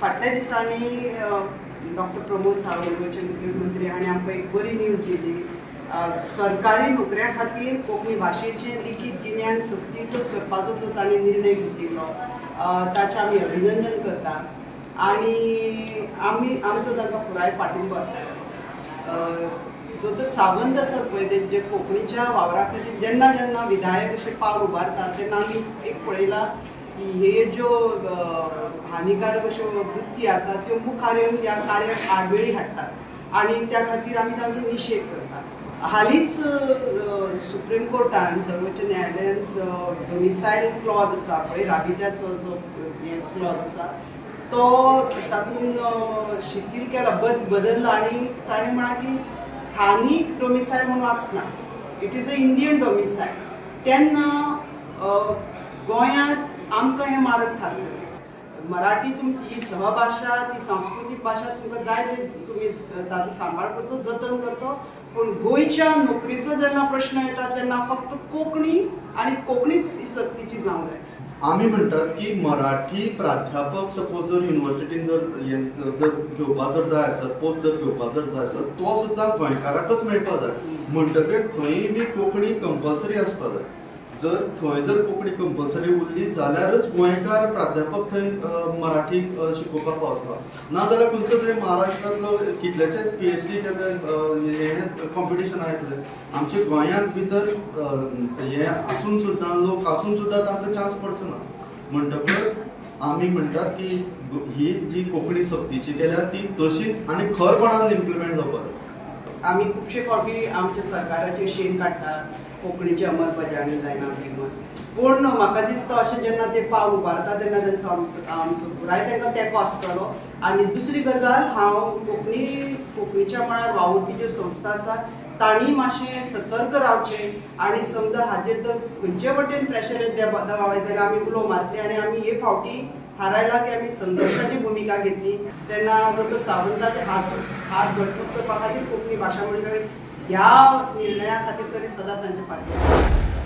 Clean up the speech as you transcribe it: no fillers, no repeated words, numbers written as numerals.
फाटल्या दिसांनी डॉक्टर प्रमोद सावंत गोंयचे मुख्यमंत्री हांणी आमकां एक बरी न्यूज दिली. सरकारी नोकऱ्या खातीर कोंकणी भाशेचें लिखीत गिन्यान सक्तीचो करपाचो जो तांणी निर्णय घेतिल्लो ताचें आमी अभिनंदन करता आनी आमचो तांकां पुराय पाठिंबो आसता. दोतोर सावंत आसात पळय जे कोंकणीच्या वावरा खातीर जेन्ना जेन्ना विधायक अशें पावल उबारता तेन्ना आमी एक पळयलां की हे ज्यो हानिकारक अश्यो वृत्ती आसात त्यो मुखार येवन ह्या कार्याक आडवेळी हाडटात आनी त्या खातीर आमी तांचो निशेध करतात. हालींच सुप्रीम कोर्टान सर्वोच्च न्यायालयान डोमिसायल क्लॉज आसा पळय राबित्याचो जो क्लॉज आसा तो तातूंत शिथील केला बदलला आनी ताणें म्हळां की स्थानीक डोमिसायल म्हणून आसना, इट इज अ इंडियन डोमिसायल. तेन्ना गोंयांत आमकां हें मारक थारतलें. मराठी तुमची सहभाषा ती सांस्कृतीक भाशा तुमकां जाय ते तुमी ताचो सांबाळ करचो जतन करचो, पूण गोंयच्या नोकरीचो जेन्ना प्रश्न येता तेन्ना फक्त कोंकणी आनी कोंकणीच ही सक्तीची जावंक जाय. आमी म्हणटात की मराठी प्राध्यापक सपोज जर युनिवर्सिटीन जर घेवपा जर जाय आसत, पोस्ट जर घेवपा जर जाय आसत, तो सुद्दां गोंयकाराकच मेळपा जाय. म्हणटकीर थंय बी कोंकणी कंपल्सरी आसपा जाय. जर थंय जर कोंकणी कंपल्सरी उरली जाल्यारच गोंयकार प्राध्यापक थंय मराठी शिकोवपाक पावता. नाजाल्यार खंयचो तरी महाराष्ट्रांतलो कितलेशेच PhD हे कॉम्पिटिशनां येतले. आमच्या गोंयांत भितर हे आसून सुद्दां लोक आसून सुद्दां तांकां चान्स पडचो ना. म्हणटकच आमी म्हणटात की ही जी कोंकणी सक्तीची केल्या ती तशीच आनी खरपणान इम्प्लिमेंट जावपा जाय. आमी खुबशे फावटी आमच्या सरकाराचेर शेण काडटात कोंकणीची अंमलबजावणी जायना म्हणून, पूण म्हाका दिसता अशें जेन्ना ते पावल उबारता तेन्ना तेंचो आमचो पुराय तांकां तेंको आसतलो. आनी दुसरी गजाल हांव कोंकणीच्या मळार वावुरपी ज्यो संस्था आसात तांणी मातशें सतर्क रावचें आनी समजा हाजेर तर खंयचे वटेन प्रेशर दबावय जाल्यार आमी उलो मारतले आनी आमी हे फावटी थारायला की आमी संघर्शाची भुमिका घेतली. तेन्ना दोतोर सावंताचे हात घटमूट करपा खातीर कोंकणी भाशा मंडळ ह्या निर्णया खातीर तरी सदांच तांचे फाटल्यान आसा.